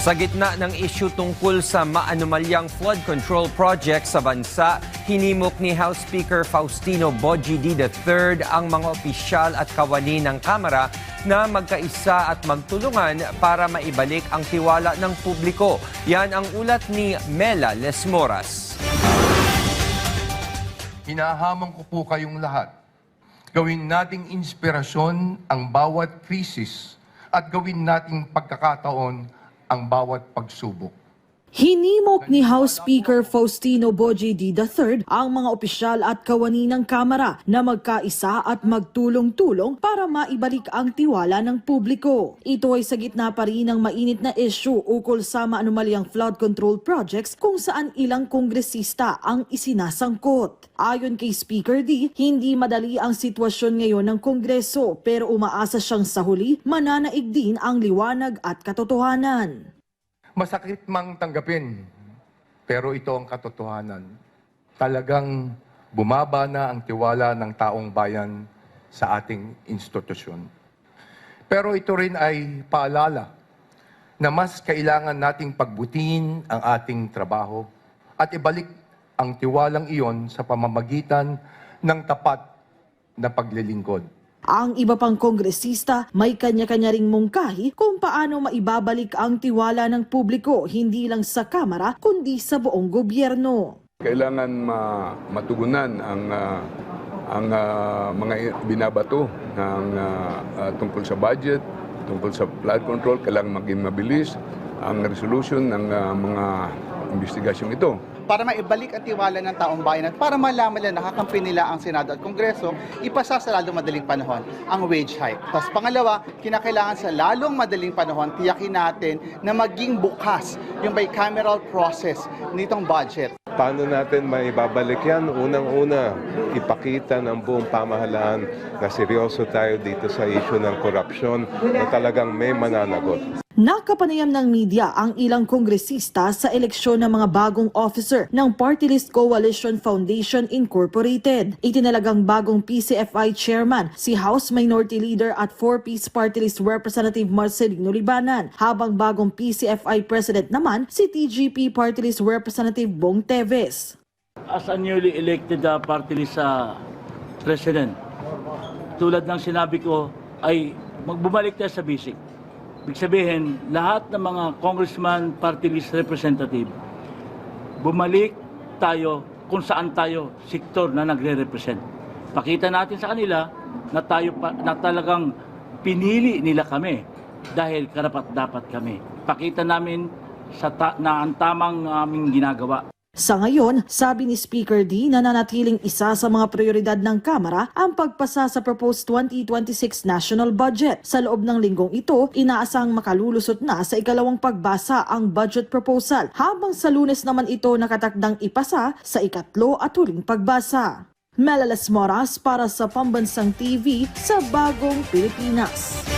Sa gitna ng issue tungkol sa maanumalyang flood control project sa bansa, hinimok ni House Speaker Faustino Bogie D. III ang mga opisyal at kawani ng Kamara na magkaisa at magtulungan para maibalik ang tiwala ng publiko. Yan ang ulat ni Mela Lesmoras. Hinahamon ko po kayong lahat. Gawin nating inspirasyon ang bawat krisis at gawin nating pagkakataon ang bawat pagsubok. Hinimok ni House Speaker Faustino Bogie D. III ang mga opisyal at kawani ng Kamara na magkaisa at magtulong-tulong para maibalik ang tiwala ng publiko. Ito ay sa gitna pa rin ng mainit na issue ukol sa maanumalyang flood control projects kung saan ilang kongresista ang isinasangkot. Ayon kay Speaker D, hindi madali ang sitwasyon ngayon ng Kongreso pero umaasa siyang sa huli mananaig din ang liwanag at katotohanan. Masakit mang tanggapin, pero ito ang katotohanan. Talagang bumaba na ang tiwala ng taong bayan sa ating institusyon. Pero ito rin ay paalala na mas kailangan nating pagbutihin ang ating trabaho at ibalik ang tiwalang iyon sa pamamagitan ng tapat na paglilingkod. Ang iba pang kongresista may kanya-kanya ring mungkahi kung paano maibabalik ang tiwala ng publiko hindi lang sa Kamara kundi sa buong gobyerno. Kailangan matugunan ang mga binabato ng tungkol sa budget, tungkol sa flood control. Kailangan maging mabilis ang resolution ng mga investigasyong ito. Para maibalik ang tiwala ng taong bayan at para malaman nila nakakampi nila ang Senado at Kongreso, ipasa sa lalong madaling panahon ang wage hike. Tapos pangalawa, kinakailangan sa lalong madaling panahon, tiyakin natin na maging bukas yung bicameral process nitong budget. Paano natin maibabalik yan? Unang-una, ipakita ng buong pamahalaan na seryoso tayo dito sa issue ng korupsyon na talagang may mananagot. Nakapanayam ng media ang ilang kongresista sa eleksyon ng mga bagong officer ng Party List Coalition Foundation Incorporated. Itinalagang bagong PCFI chairman si House Minority Leader at 4-piece Party List Representative Marcelino Libanan, habang bagong PCFI President naman si TGP Party List Representative Bong Teves. As a newly elected party list president, tulad ng sinabi ko ay magbumalik tayo sa basic. Ibig sabihin, lahat ng mga congressman, party list representative, bumalik tayo kung saan tayo sektor na nagre-represent. Pakita natin sa kanila na talagang pinili nila kami dahil karapat-dapat kami. Pakita namin na ang tamang aming ginagawa. Sa ngayon, sabi ni Speaker D, nananatiling isa sa mga prioridad ng Kamara ang pagpasa sa proposed 2026 national budget. Sa loob ng linggong ito, inaasang makalulusot na sa ikalawang pagbasa ang budget proposal, habang sa Lunes naman ito nakatakdang ipasa sa ikatlo at huling pagbasa. Mela Lesmoras para sa Pambansang TV sa Bagong Pilipinas.